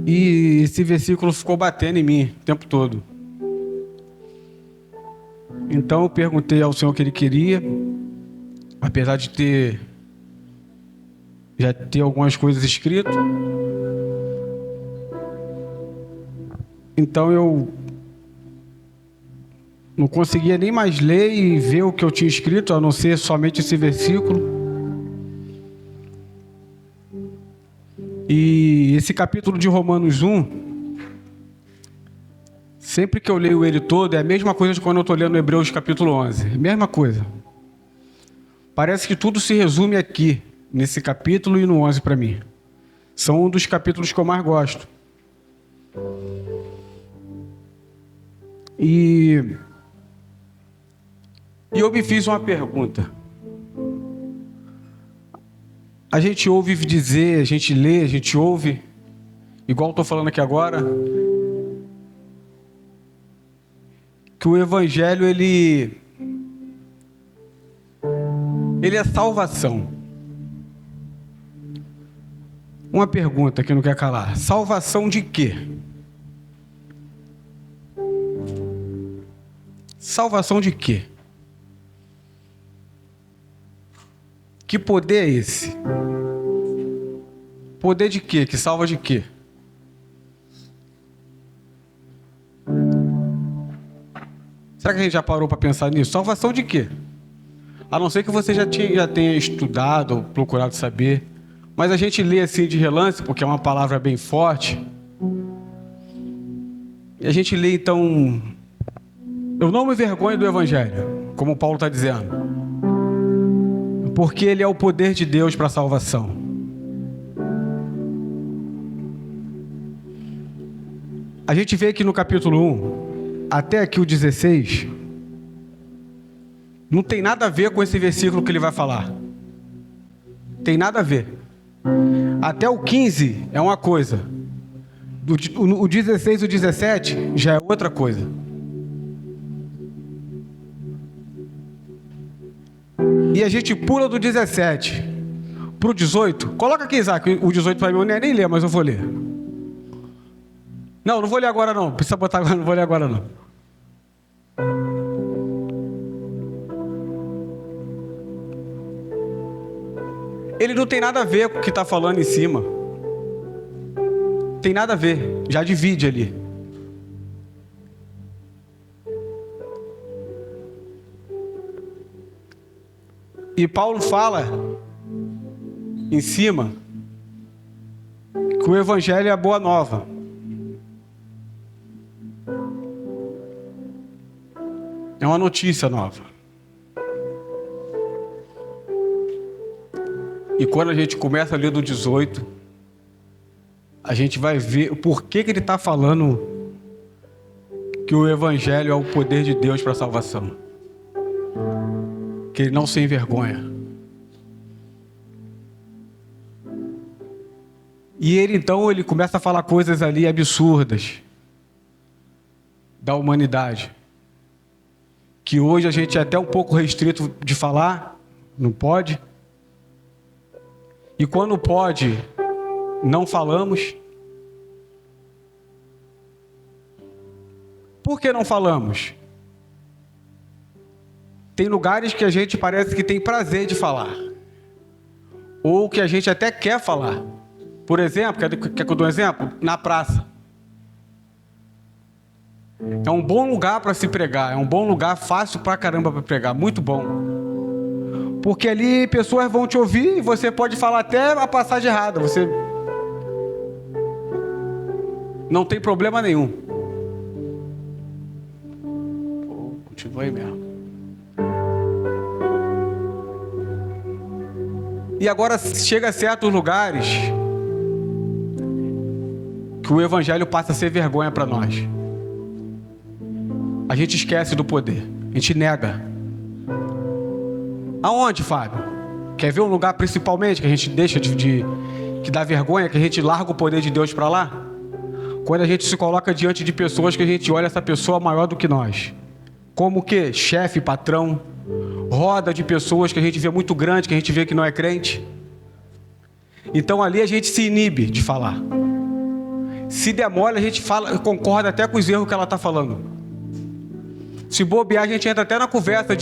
E esse versículo ficou batendo em mim o tempo todo. Então eu perguntei ao Senhor o que Ele queria, apesar de já ter algumas coisas escritas. Então eu não conseguia nem mais ler e ver o que eu tinha escrito, a não ser somente esse versículo. E esse capítulo de Romanos 1, sempre que eu leio ele todo, é a mesma coisa de quando eu estou lendo Hebreus capítulo 11. Mesma coisa. Parece que tudo se resume aqui, nesse capítulo e no 11 para mim. São um dos capítulos que eu mais gosto. E eu me fiz uma pergunta. A gente ouve dizer, a gente lê, a gente ouve, igual estou falando aqui agora, que o Evangelho, ele é salvação. Uma pergunta que não quer calar. Salvação de quê? Salvação de quê? Que poder é esse? Poder de quê? Que salva de quê? Será que a gente já parou para pensar nisso? Salvação de quê? A não ser que você já tenha estudado ou procurado saber. Mas a gente lê assim de relance, porque é uma palavra bem forte. E a gente lê então... Eu não me envergonho do Evangelho, como Paulo está dizendo. Porque ele é o poder de Deus para a salvação. A gente vê aqui no capítulo 1, até aqui o 16, não tem nada a ver com esse versículo que ele vai falar. Tem nada a ver. Até o 15 é uma coisa. O 16 e o 17 já é outra coisa. E a gente pula do 17 para o 18. Coloca aqui, Isaac, o 18 para mim, eu nem ler, mas eu vou ler. Não vou ler agora não. Precisa botar agora, não vou ler agora não. Ele não tem nada a ver com o que está falando em cima. Tem nada a ver. Já divide ali. E Paulo fala em cima que o Evangelho é a boa nova. É uma notícia nova. E quando a gente começa a ler do 18, a gente vai ver por que ele está falando que o Evangelho é o poder de Deus para a salvação. Que ele não se envergonha. E ele começa a falar coisas ali absurdas da humanidade, que hoje a gente é até um pouco restrito de falar, não pode. E quando pode, não falamos. Por que não falamos? Tem lugares que a gente parece que tem prazer de falar. Ou que a gente até quer falar. Por exemplo, quer que eu dê um exemplo? Na praça. É um bom lugar para se pregar. É um bom lugar, fácil pra caramba para pregar. Muito bom. Porque ali pessoas vão te ouvir e você pode falar até a passagem errada. Você não tem problema nenhum. Continua aí mesmo. E agora chega a certos lugares que o Evangelho passa a ser vergonha para nós. A gente esquece do poder. A gente nega. Aonde, Fábio? Quer ver um lugar principalmente que a gente deixa que dá vergonha, que a gente larga o poder de Deus para lá? Quando a gente se coloca diante de pessoas que a gente olha essa pessoa maior do que nós. Como que? Chefe, patrão, roda de pessoas que a gente vê muito grande, que a gente vê que não é crente. Então ali a gente se inibe de falar. Se demora, a gente fala, concorda até com os erros que ela está falando. Se bobear, a gente entra até na conversa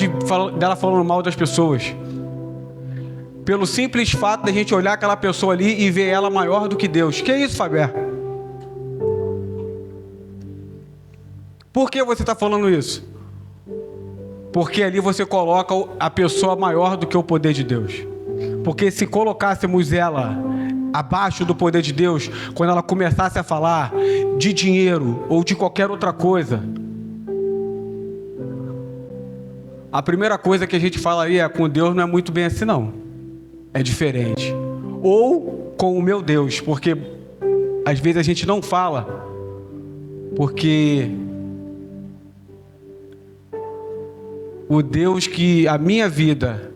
dela falando mal das pessoas. Pelo simples fato de a gente olhar aquela pessoa ali e ver ela maior do que Deus. Que isso, Faber? Por que você está falando isso? Porque ali você coloca a pessoa maior do que o poder de Deus. Porque se colocássemos ela abaixo do poder de Deus, quando ela começasse a falar de dinheiro ou de qualquer outra coisa, a primeira coisa que a gente falaria é: com Deus não é muito bem assim não, é diferente. Ou com o meu Deus, porque às vezes a gente não fala porque o Deus que a minha vida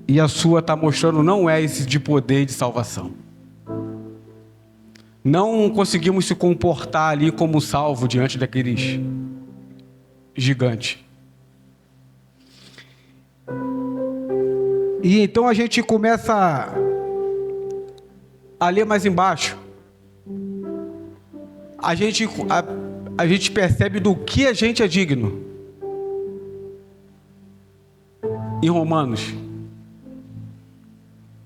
e a sua está mostrando não é esse de poder e de salvação. Não conseguimos se comportar ali como salvo diante daqueles gigantes. E então a gente começa a ler mais embaixo. A gente percebe do que a gente é digno. Em Romanos.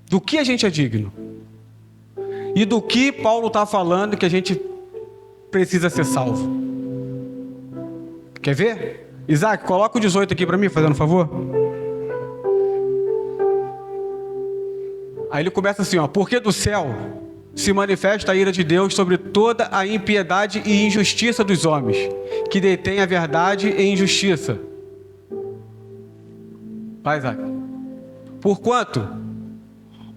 Do que a gente é digno. E do que Paulo está falando que a gente precisa ser salvo. Quer ver? Isaac, coloca o 18 aqui para mim, fazendo um favor. Aí ele começa assim, ó: porque do céu se manifesta a ira de Deus sobre toda a impiedade e injustiça dos homens, que detêm a verdade e injustiça. Vai, Isaac. Porquanto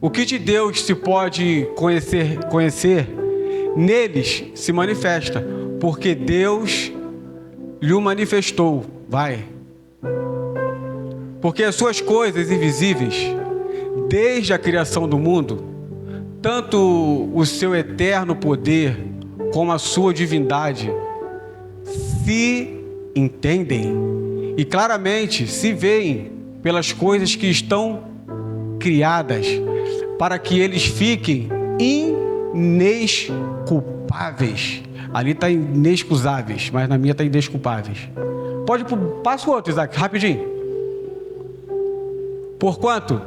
o que de Deus se pode conhecer, neles se manifesta, porque Deus lhe manifestou. Vai. Porque as suas coisas invisíveis, desde a criação do mundo, tanto o seu eterno poder como a sua divindade, se entendem e claramente se veem pelas coisas que estão criadas, para que eles fiquem inesculpáveis. Ali está inexcusáveis, mas na minha está indesculpáveis. Passa o outro, Isaac, rapidinho. Porquanto,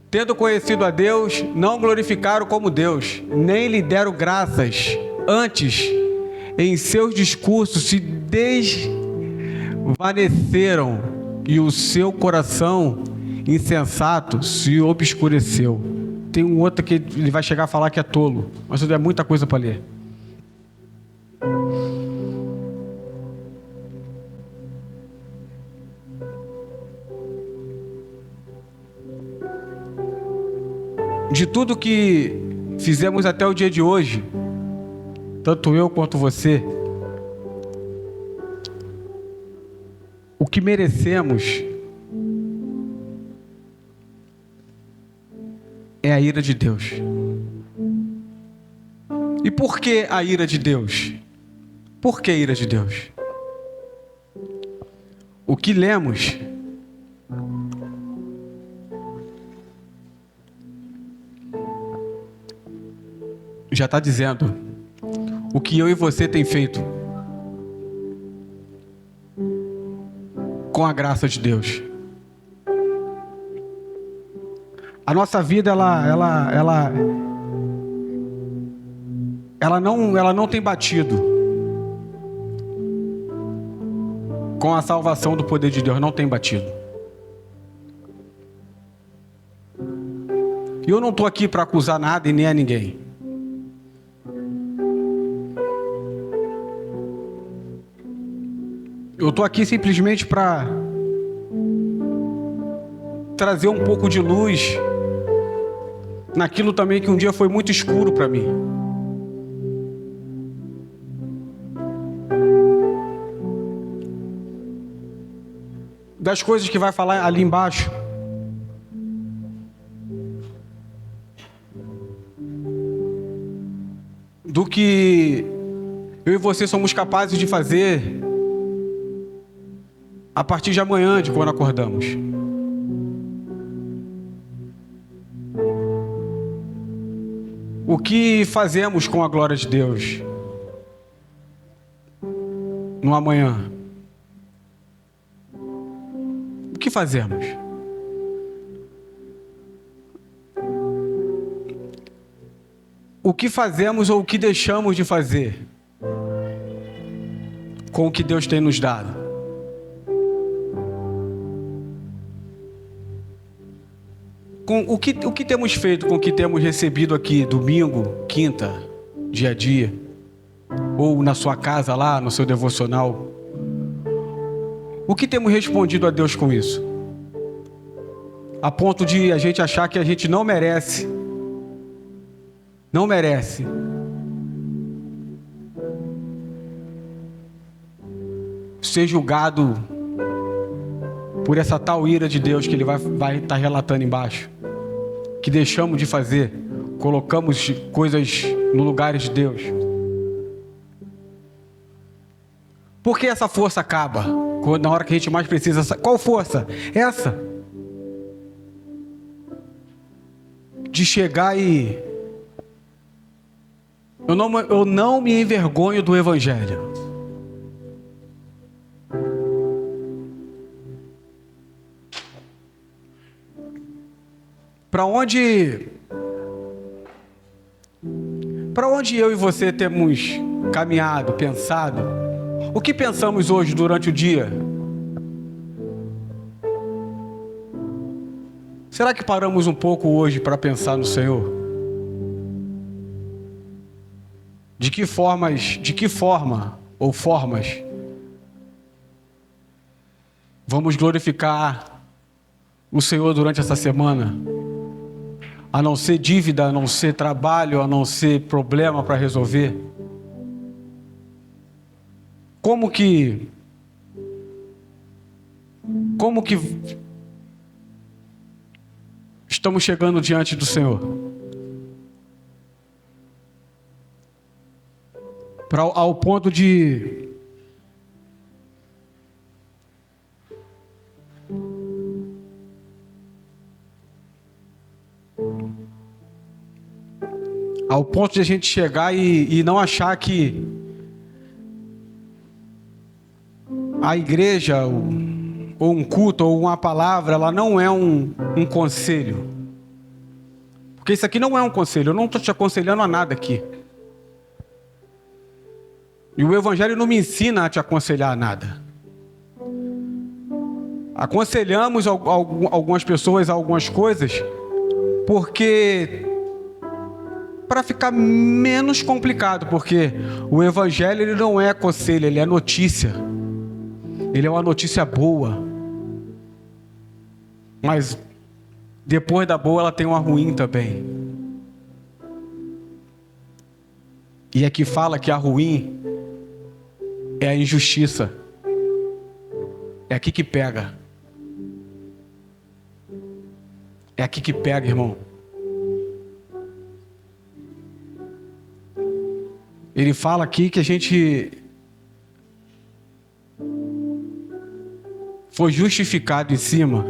tendo conhecido a Deus, não glorificaram como Deus, nem lhe deram graças. Antes, em seus discursos se desvaneceram e o seu coração insensato se obscureceu. Tem um outro que ele vai chegar a falar que é tolo, mas é muita coisa para ler. De tudo que fizemos até o dia de hoje, tanto eu quanto você, o que merecemos é a ira de Deus. E por que a ira de Deus? Por que a ira de Deus? O que lemos já está dizendo o que eu e você tem feito com a graça de Deus. A nossa vida ela não tem batido com a salvação do poder de Deus, não tem batido. E eu não estou aqui para acusar nada e nem a ninguém. Eu estou aqui simplesmente para trazer um pouco de luz naquilo também que um dia foi muito escuro para mim. Das coisas que vai falar ali embaixo. Do que eu e você somos capazes de fazer a partir de amanhã, de quando acordamos. O que fazemos com a glória de Deus no amanhã? O que fazemos? O que fazemos ou o que deixamos de fazer com o que Deus tem nos dado? Com o que temos feito com o que temos recebido aqui, domingo, quinta, dia a dia, ou na sua casa lá, no seu devocional? O que temos respondido a Deus com isso? A ponto de a gente achar que a gente não merece ser julgado por essa tal ira de Deus que ele vai estar relatando embaixo, que deixamos de fazer, colocamos coisas no lugar de Deus. Por que essa força acaba na hora que a gente mais precisa? Qual força? Essa de chegar e eu não me envergonho do Evangelho. Para onde eu e você temos caminhado, pensado? O que pensamos hoje durante o dia? Será que paramos um pouco hoje para pensar no Senhor? De que forma ou formas vamos glorificar o Senhor durante essa semana? A não ser dívida, a não ser trabalho, a não ser problema para resolver? Como que estamos chegando diante do Senhor? Ao ponto de a gente chegar e não achar que a igreja ou um culto ou uma palavra, ela não é um conselho. Porque isso aqui não é um conselho. Eu não estou te aconselhando a nada aqui. E o Evangelho não me ensina a te aconselhar a nada. Aconselhamos algumas pessoas a algumas coisas porque para ficar menos complicado, porque o Evangelho ele não é conselho, ele é notícia. Ele é uma notícia boa. Mas depois da boa ela tem uma ruim também. E aqui fala que a ruim é a injustiça. É aqui que pega. É aqui que pega, irmão. Ele fala aqui que a gente foi justificado em cima.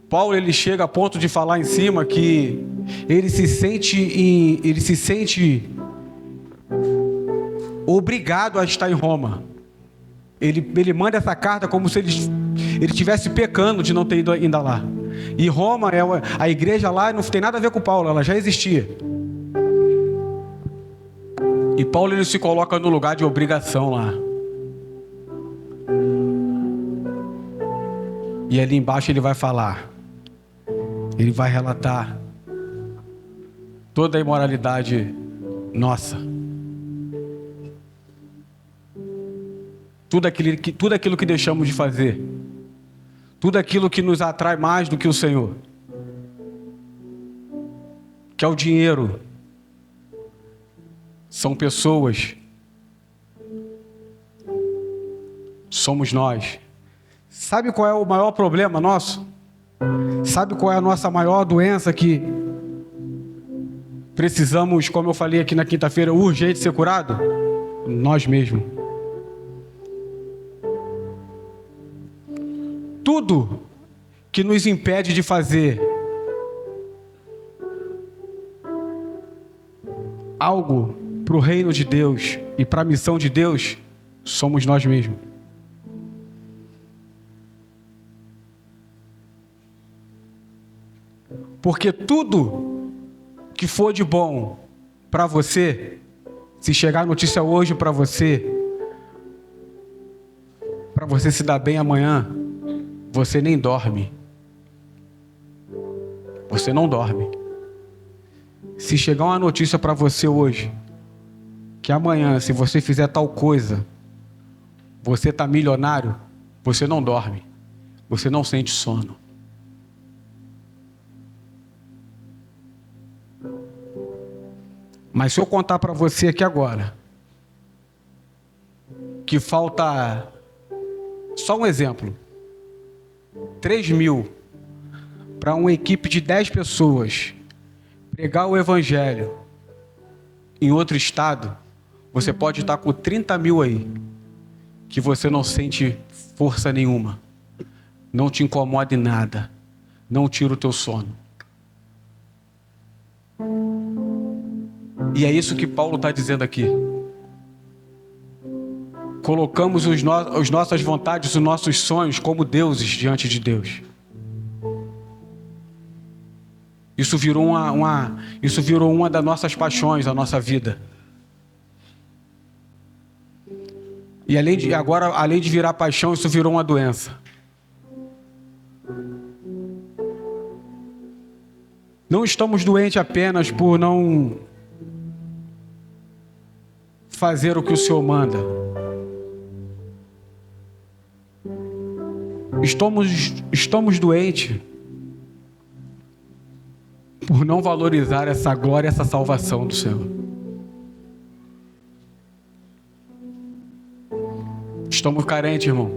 Paulo ele chega a ponto de falar em cima que ele se sente obrigado a estar em Roma. Ele manda essa carta como se ele estivesse pecando de não ter ido ainda lá. E Roma, a igreja lá não tem nada a ver com Paulo, ela já existia. E Paulo ele se coloca no lugar de obrigação lá. E ali embaixo ele vai falar. Ele vai relatar toda a imoralidade nossa. Tudo aquilo que deixamos de fazer. Tudo aquilo que nos atrai mais do que o Senhor. Que é o dinheiro. São pessoas. Somos nós. Sabe qual é o maior problema nosso? Sabe qual é a nossa maior doença que precisamos, como eu falei aqui na quinta-feira, urgente ser curado? Nós mesmos. Tudo que nos impede de fazer algo para o reino de Deus e para a missão de Deus, somos nós mesmos. Porque tudo que for de bom para você, se chegar a notícia hoje para você se dar bem amanhã, você nem dorme. Você não dorme. Se chegar uma notícia para você hoje, que amanhã, se você fizer tal coisa, você está milionário, você não dorme. Você não sente sono. Mas se eu contar para você aqui agora, que falta, só um exemplo, 3.000 para uma equipe de 10 pessoas pregar o evangelho em outro estado, você pode estar com 30.000 aí, que você não sente força nenhuma, não te incomoda em nada, não tira o teu sono. E é isso que Paulo está dizendo aqui. Colocamos as nossas vontades, os nossos sonhos como deuses diante de Deus. Isso virou uma das nossas paixões, da nossa vida. E além de virar paixão, isso virou uma doença. Não estamos doentes apenas por não fazer o que o Senhor manda. Estamos doentes por não valorizar essa glória, essa salvação do Senhor. Estamos carentes, irmão.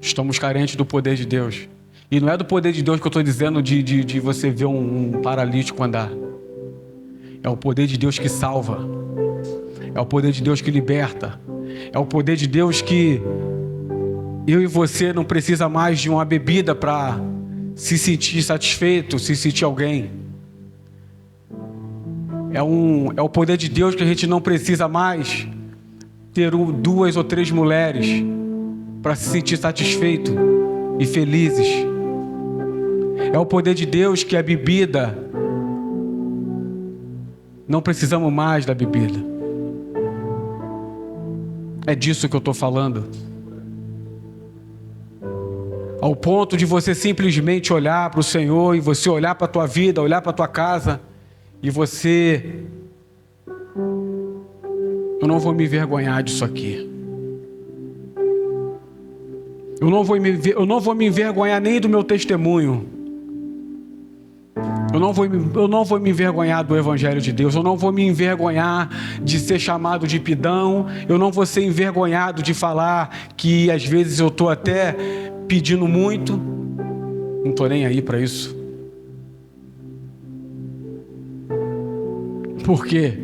Estamos carentes do poder de Deus. E não é do poder de Deus que eu estou dizendo de você ver um paralítico andar. É o poder de Deus que salva. É o poder de Deus que liberta. É o poder de Deus que eu e você não precisa mais de uma bebida para se sentir satisfeito, se sentir alguém. É o poder de Deus que a gente não precisa mais ter 2 ou 3 mulheres para se sentir satisfeito e felizes. É o poder de Deus que a bebida, não precisamos mais da bebida. É disso que eu estou falando. Ao ponto de você simplesmente olhar para o Senhor e você olhar para a tua vida, olhar para a tua casa e você... Eu não vou me envergonhar disso aqui. Eu não vou me envergonhar nem do meu testemunho. Eu não vou me envergonhar do Evangelho de Deus. Eu não vou me envergonhar de ser chamado de pidão. Eu não vou ser envergonhado de falar que às vezes eu estou até pedindo muito. Não estou nem aí para isso. Por quê?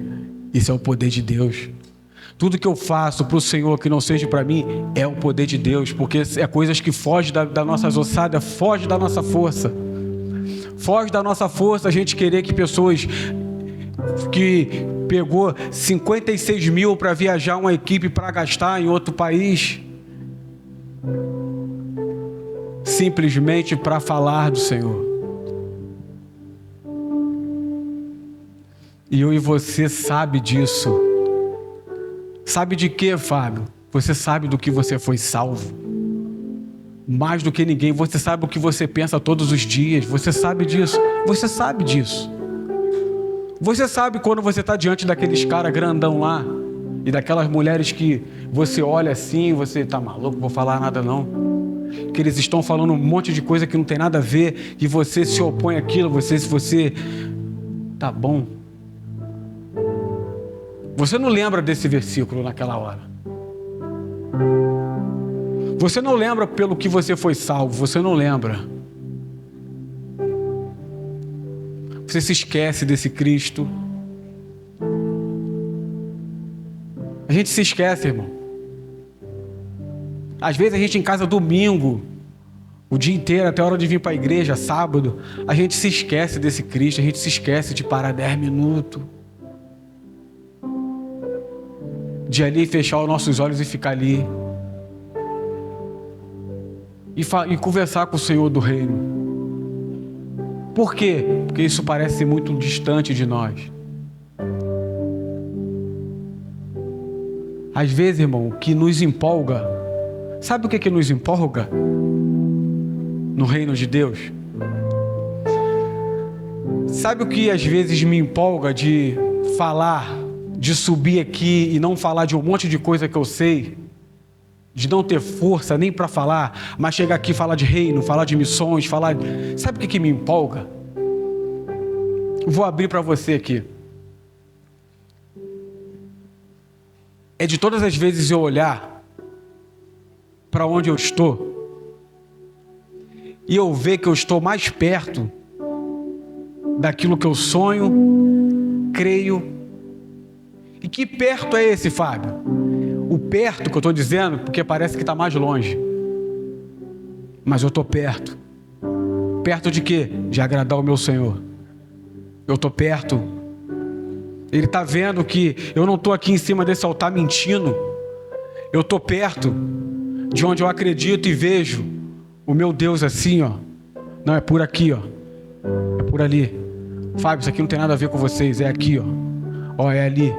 Isso é o poder de Deus. Tudo que eu faço para o Senhor que não seja para mim é o poder de Deus, porque é coisas que fogem da nossa ossada, fogem da nossa força. Foge da nossa força a gente querer que pessoas que pegou 56.000 para viajar uma equipe para gastar em outro país, simplesmente para falar do Senhor. E eu e você sabe disso. Sabe de quê, Fábio? Você sabe do que você foi salvo. Mais do que ninguém, você sabe o que você pensa todos os dias. Você sabe disso. Você sabe disso. Você sabe quando você está diante daqueles caras grandão lá e daquelas mulheres que você olha assim, você está maluco, vou falar nada não. Que eles estão falando um monte de coisa que não tem nada a ver e você se opõe àquilo, você tá bom. Você não lembra desse versículo naquela hora. Você não lembra pelo que você foi salvo, você não lembra. Você se esquece desse Cristo. A gente se esquece, irmão. Às vezes a gente em casa domingo, o dia inteiro, até a hora de vir para a igreja, sábado, a gente se esquece desse Cristo, a gente se esquece de parar 10 minutos, de ali fechar os nossos olhos e ficar ali, e conversar com o Senhor do reino. Por quê? Porque isso parece ser muito distante de nós. Às vezes, irmão, o que nos empolga, sabe o que nos empolga no reino de Deus? Sabe o que às vezes me empolga de falar, de subir aqui e não falar de um monte de coisa que eu sei, de não ter força nem para falar, mas chegar aqui e falar de reino, falar de missões, falar... Sabe o que me empolga? Vou abrir para você aqui. É de todas as vezes eu olhar para onde eu estou e eu ver que eu estou mais perto daquilo que eu sonho, creio. E que perto é esse, Fábio? O perto que eu estou dizendo, porque parece que está mais longe. Mas eu estou perto. Perto de quê? De agradar o meu Senhor. Eu estou perto. Ele está vendo que eu não estou aqui em cima desse altar mentindo. Eu estou perto de onde eu acredito e vejo o meu Deus assim, ó. Não, é por aqui, ó. É por ali. Fábio, isso aqui não tem nada a ver com vocês. É aqui, ó. Ó, é ali.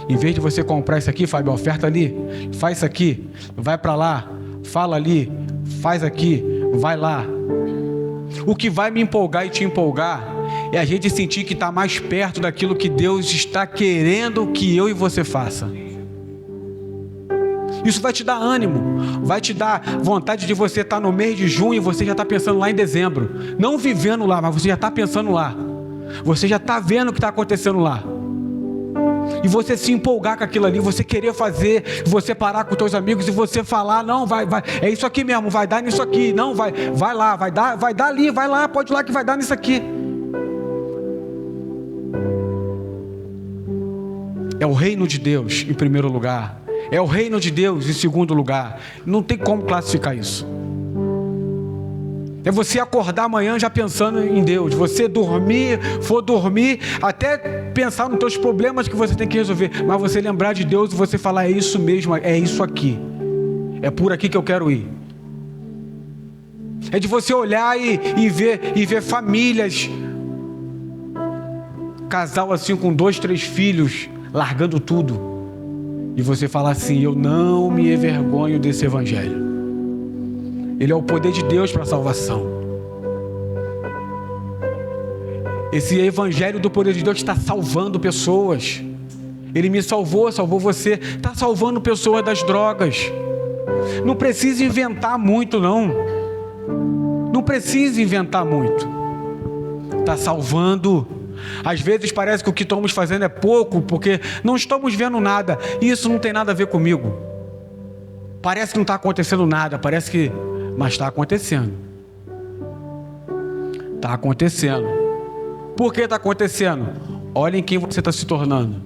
Em vez de você comprar isso aqui, Fábio, oferta ali. Faz isso aqui. Vai para lá. Fala ali. Faz aqui. Vai lá. O que vai me empolgar e te empolgar é a gente sentir que está mais perto daquilo que Deus está querendo que eu e você faça. Isso vai te dar ânimo, vai te dar vontade de você estar no mês de junho e você já está pensando lá em dezembro. Não vivendo lá, mas você já está pensando lá. Você já está vendo o que está acontecendo lá. E você se empolgar com aquilo ali, você querer fazer, você parar com os teus amigos e você falar, não, vai, é isso aqui mesmo, vai dar nisso aqui, não, vai lá, vai dar ali, vai lá, pode ir lá que vai dar nisso aqui. É o reino de Deus em primeiro lugar. É o reino de Deus em segundo lugar. Não tem como classificar isso. É você acordar amanhã já pensando em Deus. Você for dormir, até pensar nos teus problemas que você tem que resolver. Mas você lembrar de Deus e você falar, é isso mesmo, é isso aqui. É por aqui que eu quero ir. É de você olhar e ver famílias, casal assim com 2, 3 filhos, largando tudo. E você falar assim, eu não me envergonho desse evangelho. Ele é o poder de Deus para a salvação. Esse evangelho do poder de Deus está salvando pessoas. Ele me salvou você. Está salvando pessoas das drogas. Não precisa inventar muito, não. Não precisa inventar muito. Está salvando. Às vezes parece que o que estamos fazendo é pouco, porque não estamos vendo nada. E isso não tem nada a ver comigo. Parece que não está acontecendo nada, mas está acontecendo. Está acontecendo. Por que está acontecendo? Olhem quem você está se tornando.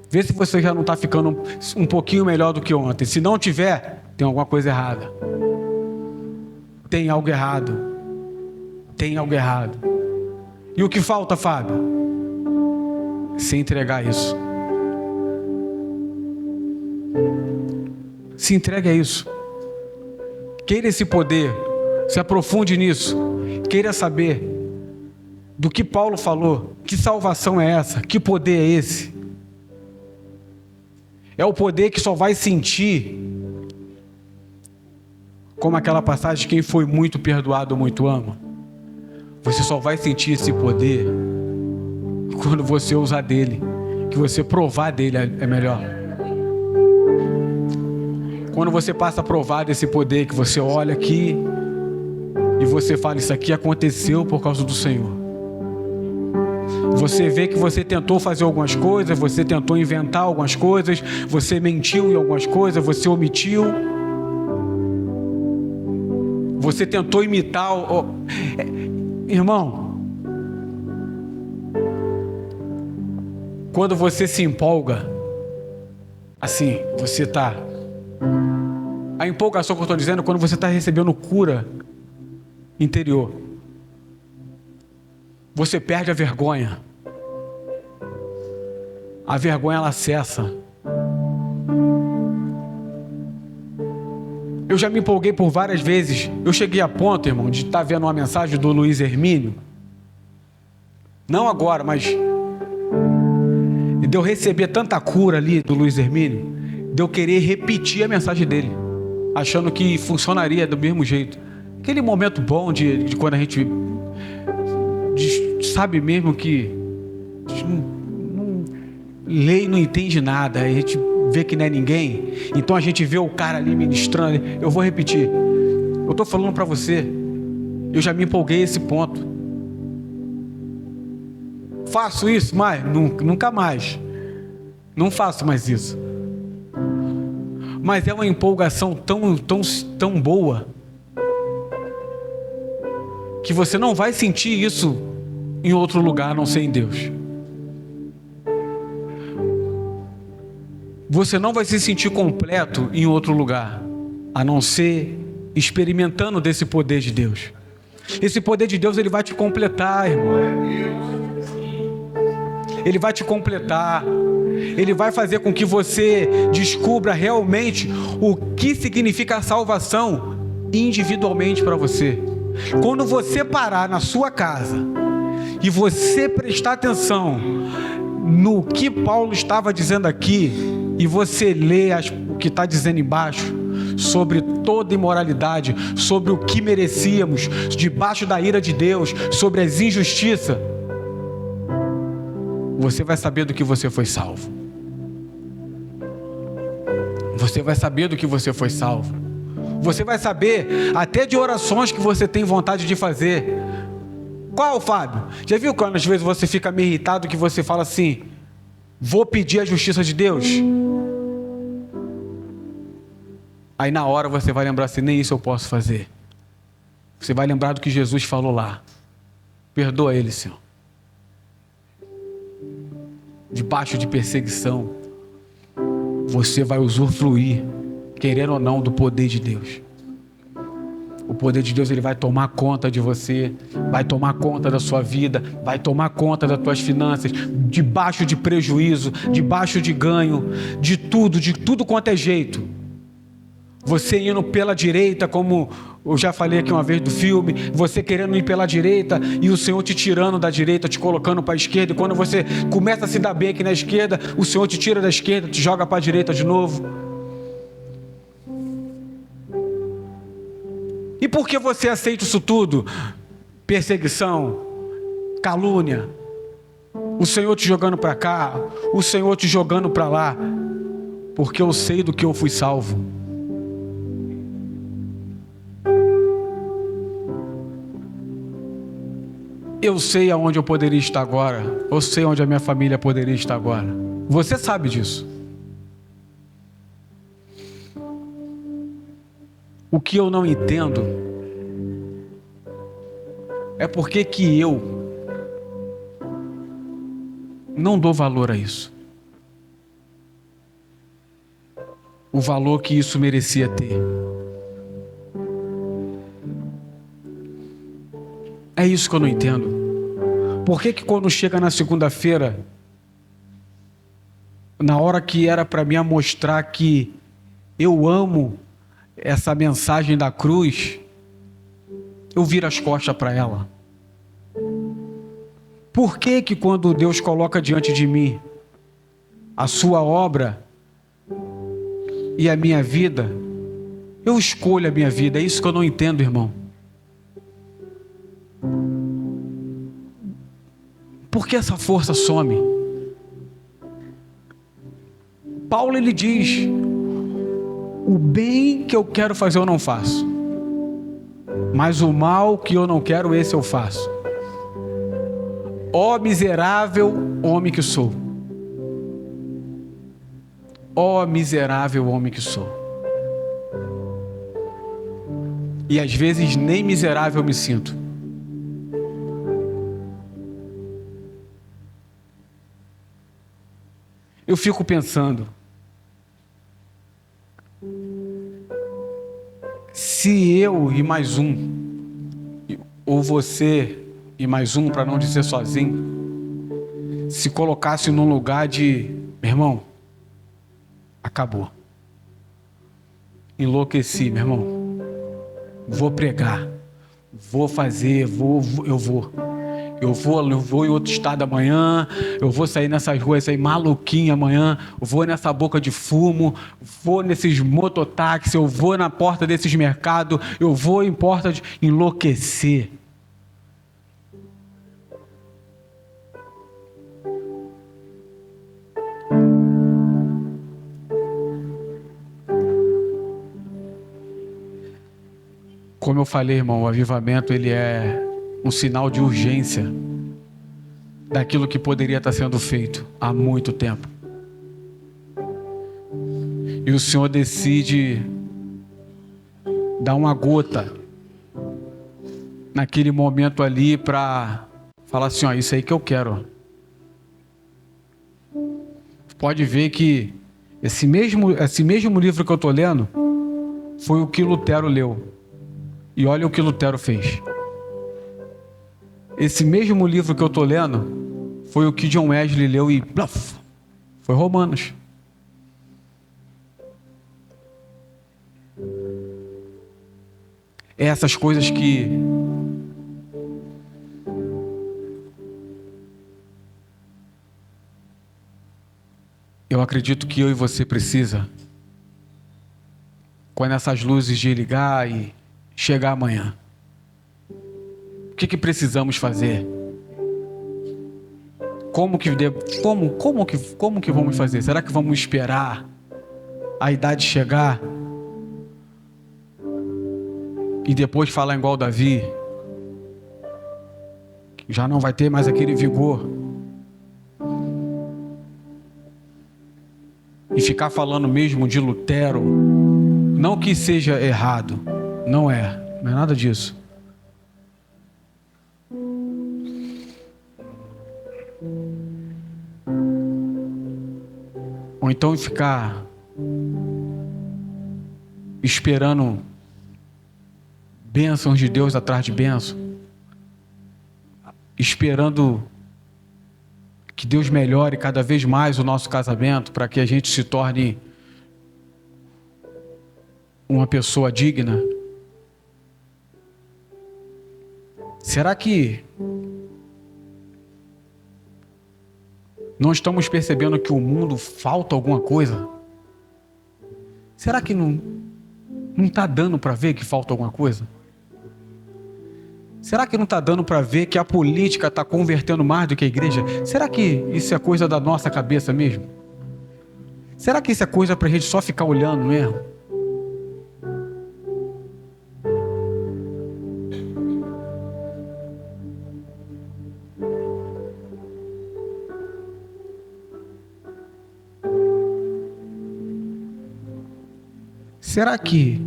Vê se você já não está ficando um pouquinho melhor do que ontem. Se não tiver, tem alguma coisa errada. Tem algo errado. Tem algo errado. E o que falta, Fábio? Se entregar a isso. Se entregue a isso. Queira esse poder. Se aprofunde nisso. Queira saber do que Paulo falou. Que salvação é essa? Que poder é esse? É o poder que só vai sentir, como aquela passagem, quem foi muito perdoado, muito ama. Você só vai sentir esse poder quando você usar dele. Que você provar dele é melhor. Quando você passa a provar desse poder, que você olha aqui e você fala, isso aqui aconteceu por causa do Senhor. Você vê que você tentou fazer algumas coisas, você tentou inventar algumas coisas, você mentiu em algumas coisas, você omitiu. Você tentou imitar Irmão, quando você se empolga, assim, você está... A empolgação que eu estou dizendo, quando você está recebendo cura interior. Você perde a vergonha. A vergonha, ela cessa. Eu já me empolguei por várias vezes. Eu cheguei a ponto, irmão, de estar vendo uma mensagem do Luiz Hermínio. Não agora, mas de eu receber tanta cura ali do Luiz Hermínio, de eu querer repetir a mensagem dele, achando que funcionaria do mesmo jeito. Aquele momento bom de quando a gente sabe mesmo que não lê e não entende nada, a gente vê que não é ninguém, então a gente vê o cara ali ministrando. Eu vou repetir, eu estou falando para você, eu já me empolguei a esse ponto. Faço isso mais? Nunca mais. Não faço mais isso. Mas é uma empolgação tão boa que você não vai sentir isso em outro lugar, a não ser em Deus. Você não vai se sentir completo em outro lugar, a não ser experimentando desse poder de Deus. Esse poder de Deus, ele vai te completar, irmão. Ele vai te completar. Ele vai fazer com que você descubra realmente o que significa a salvação individualmente para você. Quando você parar na sua casa e você prestar atenção no que Paulo estava dizendo aqui, e você lê o que está dizendo embaixo, sobre toda imoralidade, sobre o que merecíamos, debaixo da ira de Deus, sobre as injustiças, você vai saber do que você foi salvo. Você vai saber do que você foi salvo. Você vai saber até de orações que você tem vontade de fazer. Qual, Fábio? Já viu quando às vezes você fica meio irritado que você fala assim: vou pedir a justiça de Deus? Aí na hora você vai lembrar assim: nem isso eu posso fazer. Você vai lembrar do que Jesus falou lá: perdoa ele, Senhor. Debaixo de perseguição, você vai usufruir, querendo ou não, do poder de Deus. O poder de Deus, ele vai tomar conta de você, vai tomar conta da sua vida, vai tomar conta das tuas finanças, debaixo de prejuízo, debaixo de ganho, de tudo quanto é jeito. Você indo pela direita, como eu já falei aqui uma vez do filme, você querendo ir pela direita e o Senhor te tirando da direita, te colocando para a esquerda, e quando você começa a se dar bem aqui na esquerda, o Senhor te tira da esquerda, te joga para a direita de novo. E por que você aceita isso tudo? Perseguição, calúnia, o Senhor te jogando para cá, o Senhor te jogando para lá, porque eu sei do que eu fui salvo. Eu sei aonde eu poderia estar agora. Eu sei onde a minha família poderia estar agora. Você sabe disso. O que eu não entendo é porque que eu não dou valor a isso. O valor que isso merecia ter. É isso que eu não entendo. Por que quando chega na segunda-feira, na hora que era para mim mostrar que eu amo essa mensagem da cruz, eu viro as costas para ela? Por que quando Deus coloca diante de mim a sua obra e a minha vida, eu escolho a minha vida? É isso que eu não entendo, irmão. Por que essa força some? Paulo, ele diz: o bem que eu quero fazer eu não faço, mas o mal que eu não quero, esse eu faço. Ó miserável homem que sou. Ó miserável homem que sou. E às vezes nem miserável eu me sinto. Eu fico pensando, se eu e mais um, ou você e mais um, para não dizer sozinho, se colocasse num lugar de, meu irmão, acabou. Enlouqueci, meu irmão. Vou pregar, vou fazer, eu vou em outro estado amanhã, eu vou sair nessas ruas aí maluquinho amanhã, eu vou nessa boca de fumo, vou nesses mototáxis, eu vou na porta desses mercados, eu vou em porta de enlouquecer. Como eu falei, irmão, o avivamento ele é um sinal de urgência daquilo que poderia estar sendo feito há muito tempo. E o Senhor decide dar uma gota naquele momento ali para falar assim, ó, isso aí que eu quero. Pode ver que esse mesmo livro que eu estou lendo foi o que Lutero leu. E olha o que Lutero fez. Esse mesmo livro que eu estou lendo foi o que John Wesley leu e plaf, foi Romanos. É essas coisas que eu acredito que eu e você precisa, quando essas luzes de ligar e chegar amanhã. O que precisamos fazer? Como que vamos fazer? Será que vamos esperar a idade chegar e depois falar igual Davi? Já não vai ter mais aquele vigor. E ficar falando mesmo de Lutero, não que seja errado, não é nada disso. Ou então ficar esperando bênçãos de Deus atrás de bênção, esperando que Deus melhore cada vez mais o nosso casamento para que a gente se torne uma pessoa digna. Será que não estamos percebendo que o mundo falta alguma coisa? Será que não está dando para ver que falta alguma coisa? Será que não está dando para ver que a política está convertendo mais do que a igreja? Será que isso é coisa da nossa cabeça mesmo? Será que isso é coisa para a gente só ficar olhando mesmo? Será que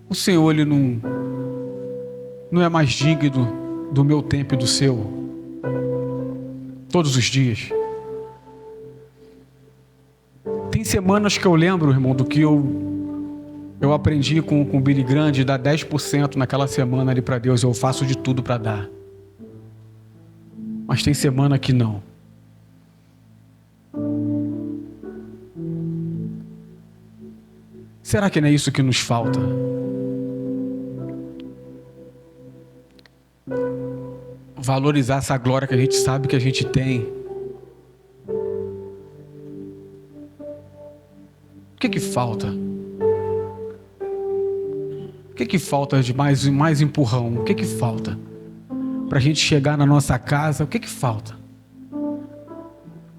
o Senhor ele não é mais digno do meu tempo e do seu todos os dias? Tem semanas que eu lembro, irmão, do que eu aprendi com o Billy Graham, de dar 10% naquela semana ali para Deus. Eu faço de tudo para dar. Mas tem semana que não. Será que não é isso que nos falta? Valorizar essa glória que a gente sabe que a gente tem. O que falta? O que falta de mais empurrão? O que falta? Para a gente chegar na nossa casa, o que falta?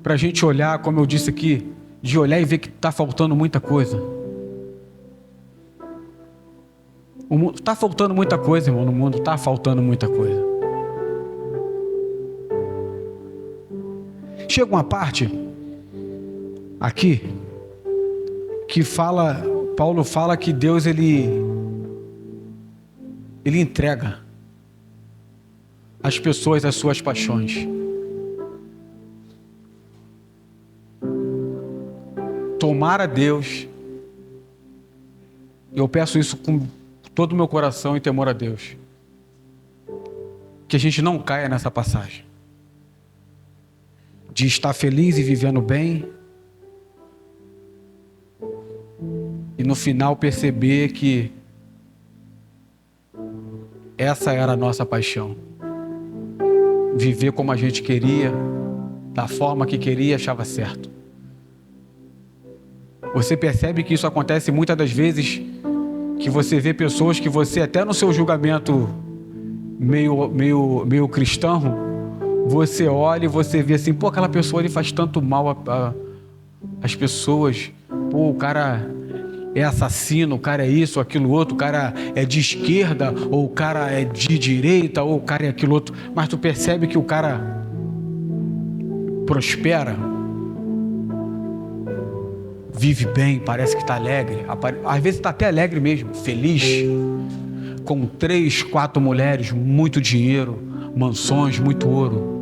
Para a gente olhar, como eu disse aqui, de olhar e ver que está faltando muita coisa. Está faltando muita coisa, irmão, no mundo está faltando muita coisa. Chega uma parte aqui que Paulo fala que Deus ele entrega às pessoas as suas paixões. Tomara Deus Eu peço isso com todo o meu coração e temor a Deus. Que a gente não caia nessa passagem. De estar feliz e vivendo bem. E no final perceber que essa era a nossa paixão. Viver como a gente queria, da forma que queria, achava certo. Você percebe que isso acontece muitas das vezes, que você vê pessoas que você, até no seu julgamento meio cristão, você olha e você vê assim, pô, aquela pessoa ali faz tanto mal às pessoas. Pô, o cara é assassino, o cara é isso, aquilo outro, o cara é de esquerda, ou o cara é de direita, ou o cara é aquilo outro. Mas tu percebe que o cara prospera, vive bem, parece que está alegre, às vezes está até alegre mesmo, feliz, com 3, 4 mulheres, muito dinheiro, mansões, muito ouro.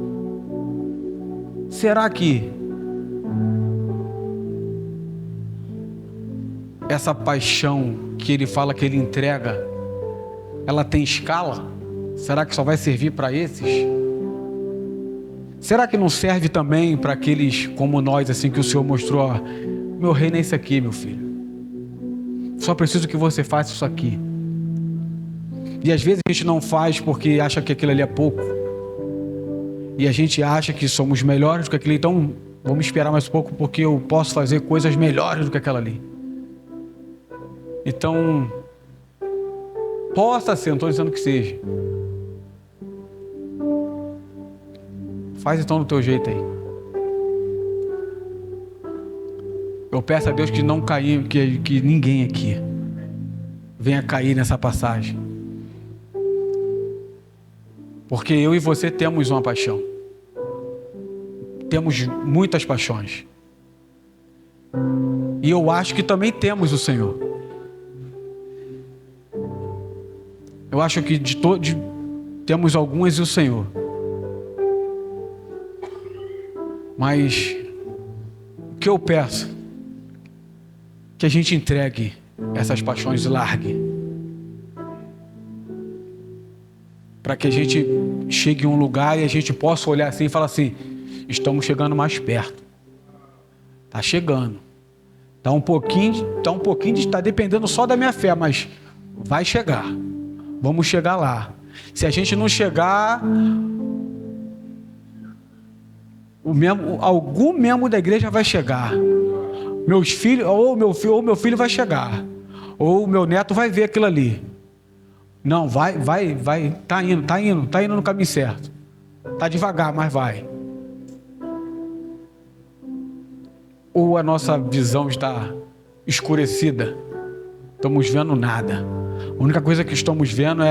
Será que essa paixão que ele fala que ele entrega, ela tem escala? Será que só vai servir para esses? Será que não serve também para aqueles como nós, assim, que o Senhor mostrou, ó, meu reino é esse aqui, meu filho. Só preciso que você faça isso aqui. E às vezes a gente não faz porque acha que aquilo ali é pouco. E a gente acha que somos melhores do que aquilo, então vamos esperar mais um pouco porque eu posso fazer coisas melhores do que aquela ali. Então, possa ser, não estou dizendo que seja. Faz então do teu jeito aí. Eu peço a Deus que não caia, que ninguém aqui venha cair nessa passagem. Porque eu e você temos uma paixão. Temos muitas paixões. E eu acho que também temos o Senhor. Eu acho que temos algumas e o Senhor. Mas o que eu peço? Que a gente entregue essas paixões e largue. Para que a gente chegue em um lugar e a gente possa olhar assim e falar assim, estamos chegando mais perto. Está chegando. Está dependendo só da minha fé, mas vai chegar. Vamos chegar lá. Se a gente não chegar, algum membro da igreja vai chegar. Meus filhos, ou meu filho vai chegar, ou meu neto vai ver aquilo ali. Não, vai, tá indo no caminho certo. Tá devagar, mas vai. Ou a nossa visão está escurecida, estamos vendo nada. A única coisa que estamos vendo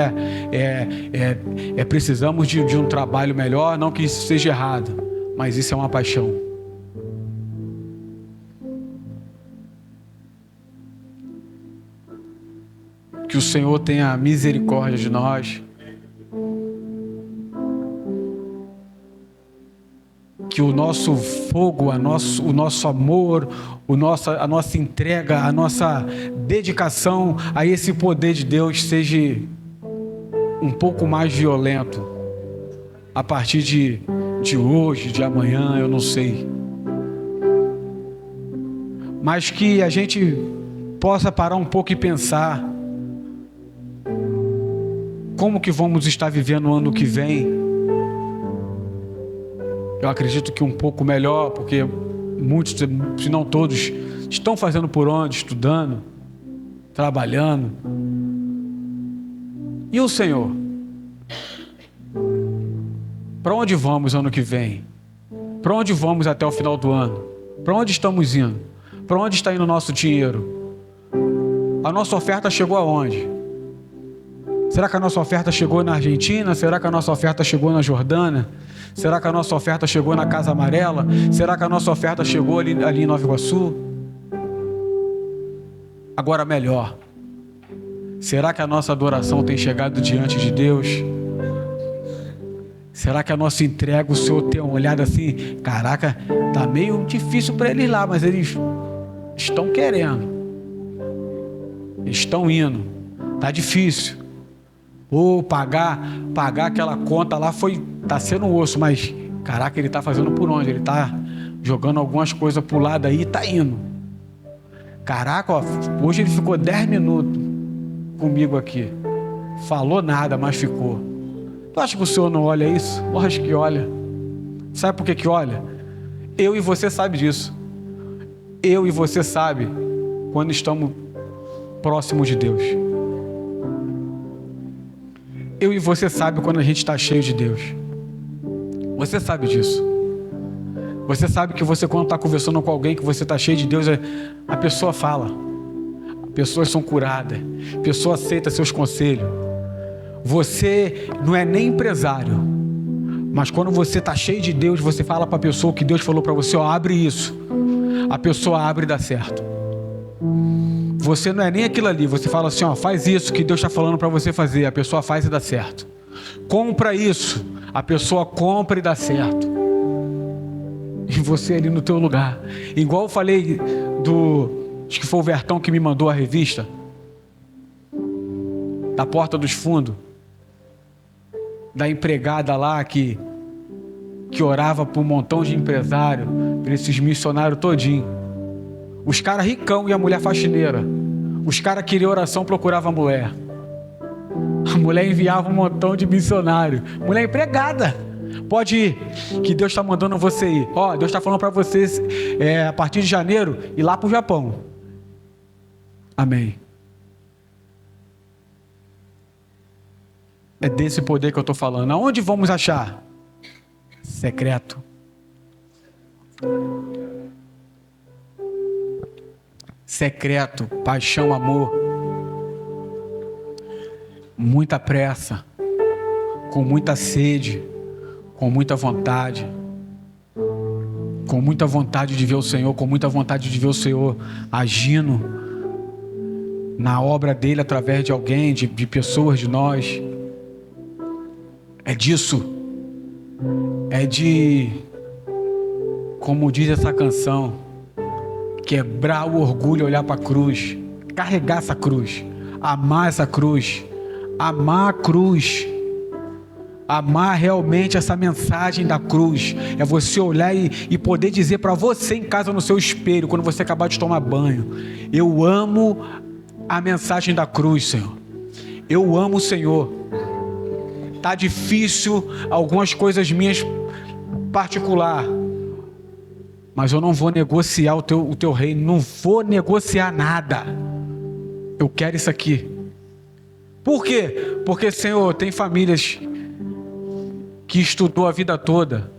precisamos de um trabalho melhor, não que isso seja errado, mas isso é uma paixão. Que o Senhor tenha misericórdia de nós. Que o nosso fogo, o nosso amor, a nossa entrega, a nossa dedicação a esse poder de Deus seja um pouco mais violento. A partir de hoje, de amanhã, eu não sei. Mas que a gente possa parar um pouco e pensar como que vamos estar vivendo o ano que vem. Eu acredito que um pouco melhor, porque muitos, se não todos, estão fazendo por onde, estudando, trabalhando. E o Senhor? Para onde vamos ano que vem? Para onde vamos até o final do ano? Para onde estamos indo? Para onde está indo o nosso dinheiro? A nossa oferta chegou aonde? Será que a nossa oferta chegou na Argentina? Será que a nossa oferta chegou na Jordânia? Será que a nossa oferta chegou na Casa Amarela? Será que a nossa oferta chegou ali em Nova Iguaçu? Agora melhor. Será que a nossa adoração tem chegado diante de Deus? Será que a nossa entrega, o Senhor tem uma olhada assim, caraca, tá meio difícil para eles lá, mas eles estão querendo. Estão indo. Tá difícil. Ou pagar aquela conta lá tá sendo osso, mas caraca, ele tá fazendo por onde? Ele tá jogando algumas coisas pro lado aí e tá indo. Caraca, ó, hoje ele ficou 10 minutos comigo aqui. Falou nada, mas ficou. Tu acha que o Senhor não olha isso? Lógico que olha. Sabe por que olha? Eu e você sabe disso. Eu e você sabe quando estamos próximos de Deus. Eu e você sabe quando a gente está cheio de Deus. Você sabe disso. Você sabe que você, quando está conversando com alguém que você está cheio de Deus, a pessoa fala. Pessoas são curadas. A pessoa aceita seus conselhos. Você não é nem empresário, mas quando você está cheio de Deus, você fala para a pessoa que Deus falou para você, ó, abre isso. A pessoa abre e dá certo. Você não é nem aquilo ali, você fala assim, ó, faz isso que Deus está falando para você fazer, a pessoa faz e dá certo. Compra isso, a pessoa compra e dá certo. E você ali no teu lugar. Igual eu falei acho que foi o Vertão que me mandou a revista, da Porta dos Fundos, da empregada lá que orava para um montão de empresário, para esses missionários todinho. Os caras ricão e a mulher faxineira. Os caras queriam oração, procuravam a mulher. A mulher enviava um montão de missionário. Mulher empregada. Pode ir, que Deus está mandando você ir. Ó, Deus está falando para vocês, a partir de janeiro, ir lá para o Japão. Amém. É desse poder que eu estou falando. Aonde vamos achar? Secreto. Secreto, paixão, amor. Muita pressa, com muita sede, com muita vontade de ver o Senhor, com muita vontade de ver o Senhor agindo na obra dele através de alguém, de pessoas, de nós. É disso. É de, como diz essa canção, quebrar o orgulho, olhar para a cruz, carregar essa cruz, amar essa cruz, amar a cruz, amar realmente essa mensagem da cruz. É você olhar e poder dizer para você em casa, no seu espelho, quando você acabar de tomar banho, eu amo a mensagem da cruz, Senhor. Eu amo o Senhor. Tá difícil algumas coisas minhas particular, mas eu não vou negociar o teu reino, não vou negociar nada. Eu quero isso aqui. Por quê? Porque, Senhor, tem famílias que estudou a vida toda,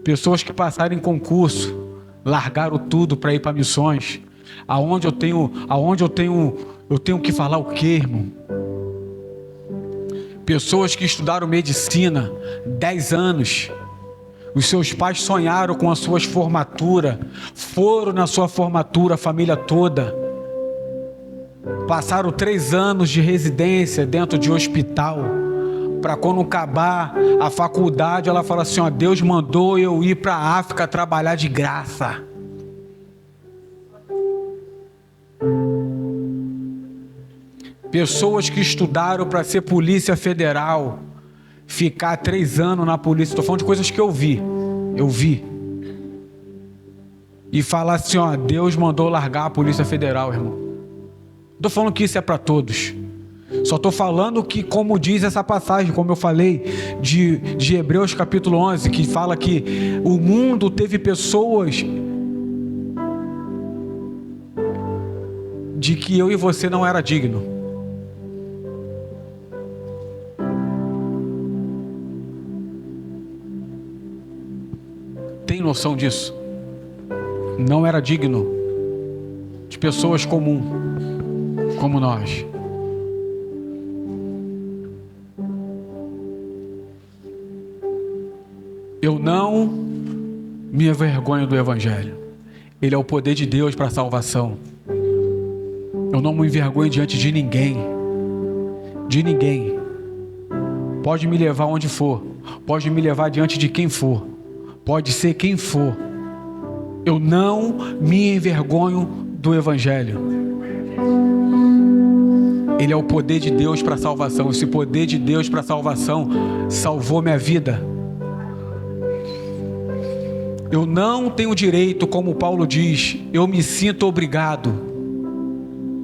pessoas que passaram em concurso, largaram tudo para ir para missões. Aonde eu tenho que falar o quê, irmão? Pessoas que estudaram medicina 10 anos. Os seus pais sonharam com as suas formaturas, foram na sua formatura, a família toda. Passaram 3 anos de residência dentro de um hospital, para quando acabar a faculdade, ela fala assim, ó, Deus mandou eu ir para a África trabalhar de graça. Pessoas que estudaram para ser polícia federal, ficar 3 anos na polícia. Estou falando de coisas que eu vi. E falar assim, ó, Deus mandou largar a polícia federal, irmão. Estou falando que isso é para todos. Só estou falando que, como diz essa passagem, como eu falei, de Hebreus capítulo 11, que fala que o mundo teve pessoas de que eu e você não era digno. Tem noção disso? Não era digno de pessoas comuns como nós. Eu não me envergonho do Evangelho. Ele é o poder de Deus para a salvação. Eu não me envergonho diante de ninguém. De ninguém. Pode me levar onde for. Pode me levar diante de quem for. Pode ser quem for. Eu não me envergonho do Evangelho. Ele é o poder de Deus para a salvação. Esse poder de Deus para a salvação salvou minha vida. Eu não tenho direito, como Paulo diz, eu me sinto obrigado.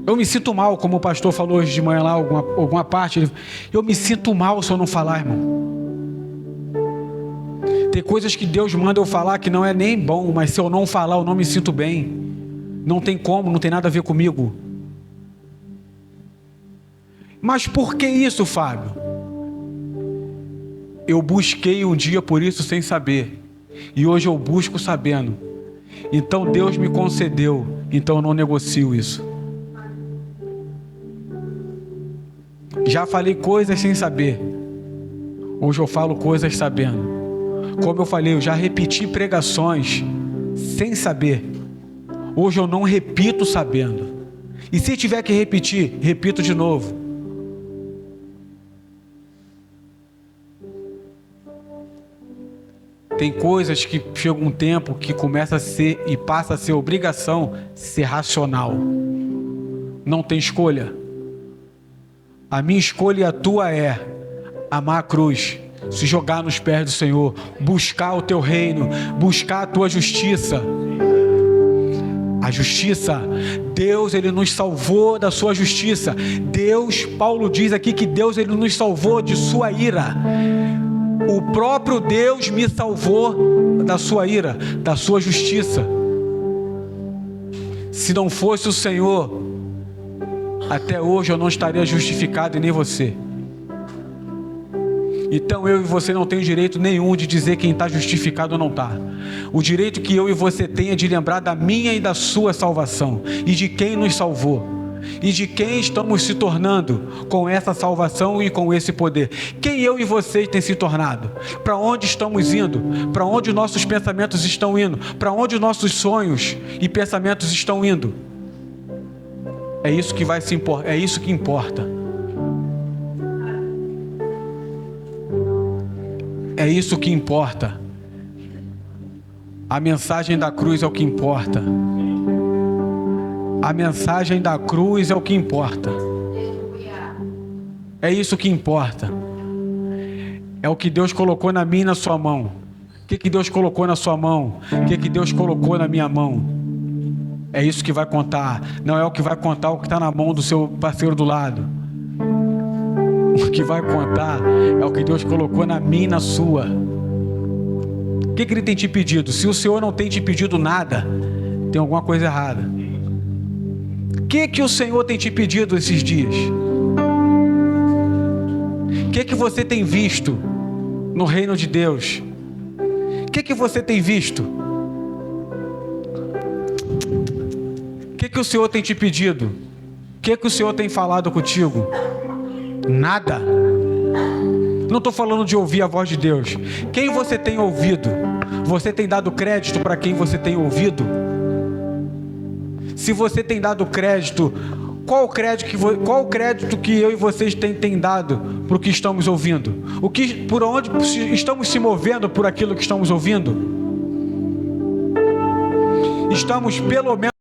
Eu me sinto mal, como o pastor falou hoje de manhã lá, alguma parte. Eu me sinto mal se eu não falar, irmão. Tem coisas que Deus manda eu falar que não é nem bom, mas se eu não falar, eu não me sinto bem. Não tem como, não tem nada a ver comigo. Mas por que isso, Fábio? Eu busquei um dia por isso sem saber. E hoje eu busco sabendo. Então Deus me concedeu. Então eu não negocio isso. Já falei coisas sem saber. Hoje eu falo coisas sabendo. Como eu falei, eu já repeti pregações sem saber. Hoje eu não repito sabendo. E se tiver que repetir, repito de novo. Tem coisas que chega um tempo que começa a ser e passa a ser obrigação ser racional. Não tem escolha. A minha escolha e a tua é amar a cruz, se jogar nos pés do Senhor, buscar o teu reino, buscar a tua justiça. A justiça, Deus, Ele nos salvou da sua justiça. Deus, Paulo diz aqui que Deus, Ele nos salvou de sua ira. O próprio Deus me salvou da sua ira, da sua justiça. Se não fosse o Senhor, até hoje eu não estaria justificado e nem você. Então eu e você não tem direito nenhum de dizer quem está justificado ou não está. O direito que eu e você tem é de lembrar da minha e da sua salvação, e de quem nos salvou, e de quem estamos se tornando com essa salvação e com esse poder. Quem eu e você tem se tornado? Para onde estamos indo? Para onde nossos pensamentos estão indo? Para onde nossos sonhos e pensamentos estão indo? É isso que vai se importar. É isso que importa. É isso que importa. A mensagem da cruz é o que importa. A mensagem da cruz é o que importa. É isso que importa. É o que Deus colocou na minha e na sua mão. O que Deus colocou na sua mão? O que Deus colocou na minha mão? É isso que vai contar. Não é o que vai contar o que está na mão do seu parceiro do lado. O que vai contar é o que Deus colocou na minha e na sua. O que Ele tem te pedido? Se o Senhor não tem te pedido nada, tem alguma coisa errada. O que o Senhor tem te pedido esses dias? O que você tem visto no reino de Deus? O que você tem visto? O que o Senhor tem te pedido? O que o Senhor tem falado contigo? Nada. Não estou falando de ouvir a voz de Deus. Quem você tem ouvido? Você tem dado crédito para quem você tem ouvido? Se você tem dado crédito, qual o crédito que eu e vocês tem dado para o que estamos ouvindo? Por onde estamos se movendo por aquilo que estamos ouvindo? Estamos pelo menos